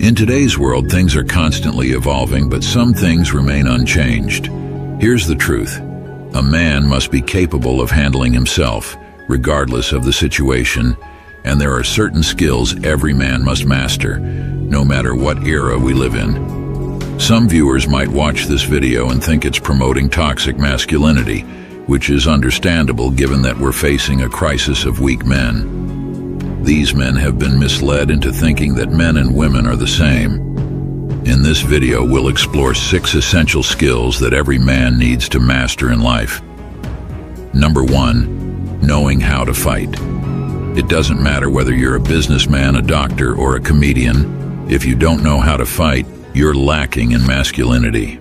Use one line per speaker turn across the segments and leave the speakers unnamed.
In today's world, things are constantly evolving, but some things remain unchanged. Here's the truth. A man must be capable of handling himself, regardless of the situation, and there are certain skills every man must master, no matter what era we live in. Some viewers might watch this video and think it's promoting toxic masculinity, which is understandable given that we're facing a crisis of weak men. These men have been misled into thinking that men and women are the same. In this video, we'll explore 6 essential skills that every man needs to master in life. Number 1, knowing how to fight. It doesn't matter whether you're a businessman, a doctor, or a comedian. If you don't know how to fight, you're lacking in masculinity.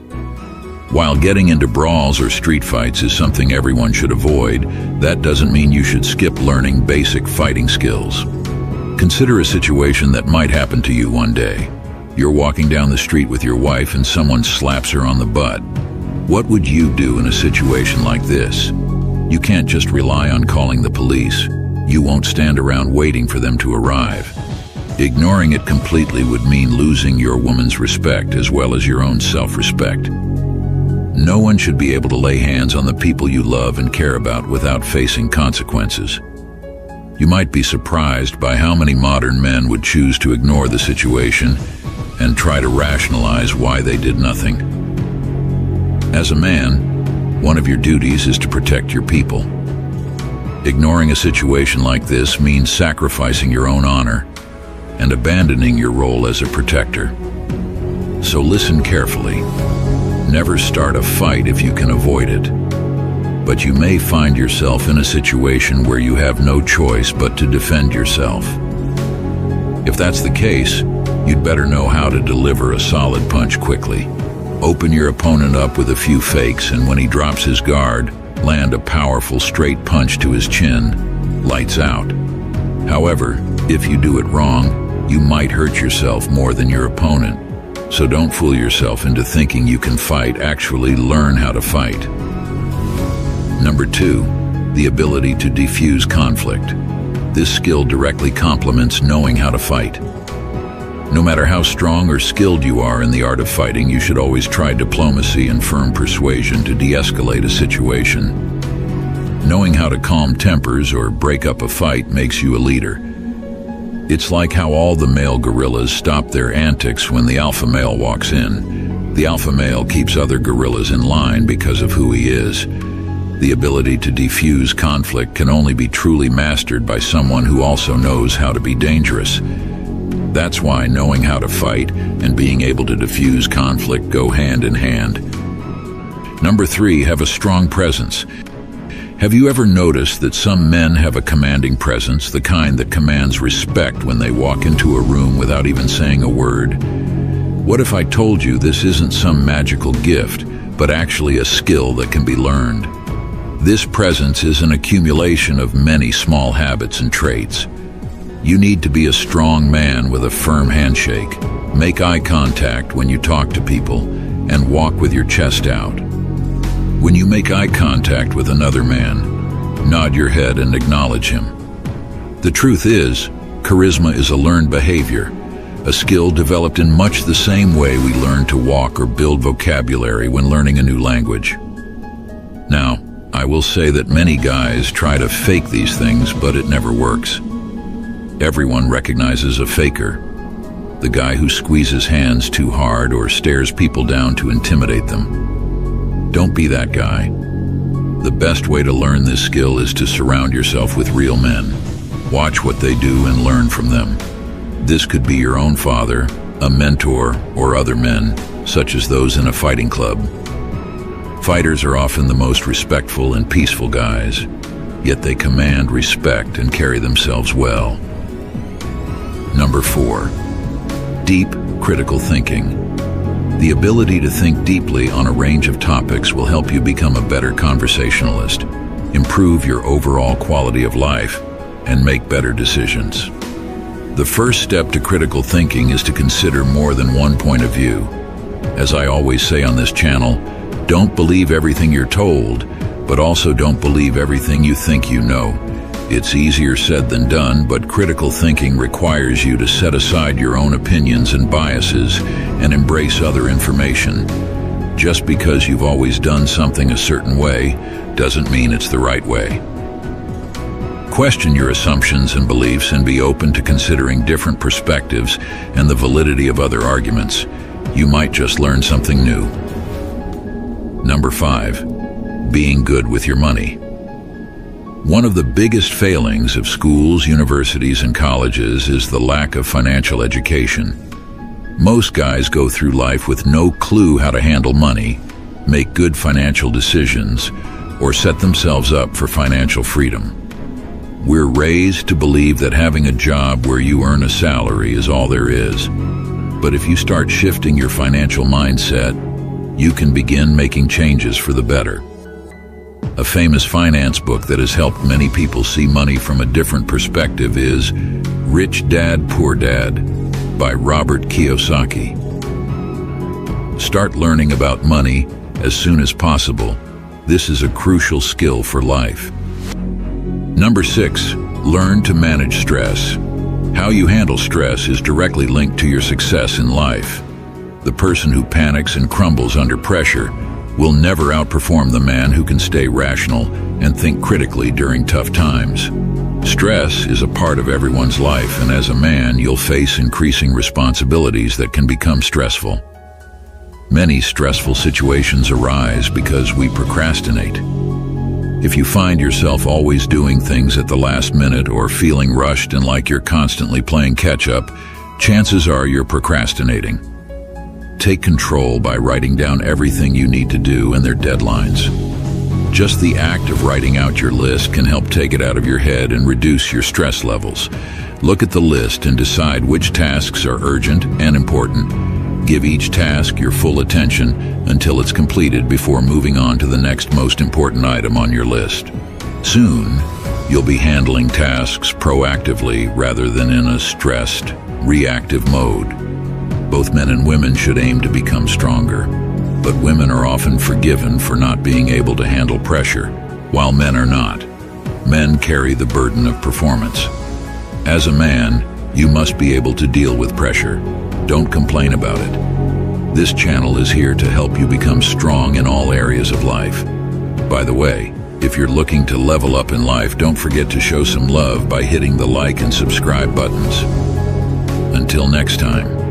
While getting into brawls or street fights is something everyone should avoid, that doesn't mean you should skip learning basic fighting skills. Consider a situation that might happen to you one day. You're walking down the street with your wife and someone slaps her on the butt. What would you do in a situation like this? You can't just rely on calling the police. You won't stand around waiting for them to arrive. Ignoring it completely would mean losing your woman's respect as well as your own self-respect. No one should be able to lay hands on the people you love and care about without facing consequences. You might be surprised by how many modern men would choose to ignore the situation and try to rationalize why they did nothing. As a man, one of your duties is to protect your people. Ignoring a situation like this means sacrificing your own honor and abandoning your role as a protector. So listen carefully. Never start a fight if you can avoid it. But you may find yourself in a situation where you have no choice but to defend yourself. If that's the case, you'd better know how to deliver a solid punch quickly. Open your opponent up with a few fakes, and when he drops his guard, land a powerful straight punch to his chin. Lights out. However, if you do it wrong, you might hurt yourself more than your opponent. So don't fool yourself into thinking you can fight. Actually, learn how to fight. Number 2, the ability to defuse conflict. This skill directly complements knowing how to fight. No matter how strong or skilled you are in the art of fighting, you should always try diplomacy and firm persuasion to de-escalate a situation. Knowing how to calm tempers or break up a fight makes you a leader. It's like how all the male gorillas stop their antics when the alpha male walks in. The alpha male keeps other gorillas in line because of who he is. The ability to defuse conflict can only be truly mastered by someone who also knows how to be dangerous. That's why knowing how to fight and being able to diffuse conflict go hand in hand. Number 3, have a strong presence. Have you ever noticed that some men have a commanding presence, the kind that commands respect when they walk into a room without even saying a word? What if I told you this isn't some magical gift, but actually a skill that can be learned? This presence is an accumulation of many small habits and traits. You need to be a strong man with a firm handshake. Make eye contact when you talk to people, and walk with your chest out. When you make eye contact with another man, nod your head and acknowledge him. The truth is, charisma is a learned behavior, a skill developed in much the same way we learn to walk or build vocabulary when learning a new language. Now, I will say that many guys try to fake these things, but it never works. Everyone recognizes a faker, the guy who squeezes hands too hard or stares people down to intimidate them. Don't be that guy. The best way to learn this skill is to surround yourself with real men. Watch what they do and learn from them. This could be your own father, a mentor, or other men, such as those in a fighting club. Fighters are often the most respectful and peaceful guys, yet they command respect and carry themselves well. Number 4, deep critical thinking. The ability to think deeply on a range of topics will help you become a better conversationalist, improve your overall quality of life, and make better decisions. The first step to critical thinking is to consider more than one point of view. As I always say on this channel, don't believe everything you're told, but also don't believe everything you think you know. It's easier said than done, but critical thinking requires you to set aside your own opinions and biases and embrace other information. Just because you've always done something a certain way doesn't mean it's the right way. Question your assumptions and beliefs and be open to considering different perspectives and the validity of other arguments. You might just learn something new. Number 5, being good with your money. One of the biggest failings of schools, universities, and colleges is the lack of financial education. Most guys go through life with no clue how to handle money, make good financial decisions, or set themselves up for financial freedom. We're raised to believe that having a job where you earn a salary is all there is. But if you start shifting your financial mindset, you can begin making changes for the better. A famous finance book that has helped many people see money from a different perspective is Rich Dad, Poor Dad by Robert Kiyosaki. Start learning about money as soon as possible. This is a crucial skill for life. Number 6, learn to manage stress. How you handle stress is directly linked to your success in life. The person who panics and crumbles under pressure will never outperform the man who can stay rational and think critically during tough times. Stress is a part of everyone's life, and as a man, you'll face increasing responsibilities that can become stressful. Many stressful situations arise because we procrastinate. If you find yourself always doing things at the last minute or feeling rushed and like you're constantly playing catch-up, chances are you're procrastinating. Take control by writing down everything you need to do and their deadlines. Just the act of writing out your list can help take it out of your head and reduce your stress levels. Look at the list and decide which tasks are urgent and important. Give each task your full attention until it's completed before moving on to the next most important item on your list. Soon, you'll be handling tasks proactively rather than in a stressed, reactive mode. Both men and women should aim to become stronger, but women are often forgiven for not being able to handle pressure, while men are not. Men carry the burden of performance. As a man, you must be able to deal with pressure. Don't complain about it. This channel is here to help you become strong in all areas of life. By the way, if you're looking to level up in life, don't forget to show some love by hitting the like and subscribe buttons. Until next time.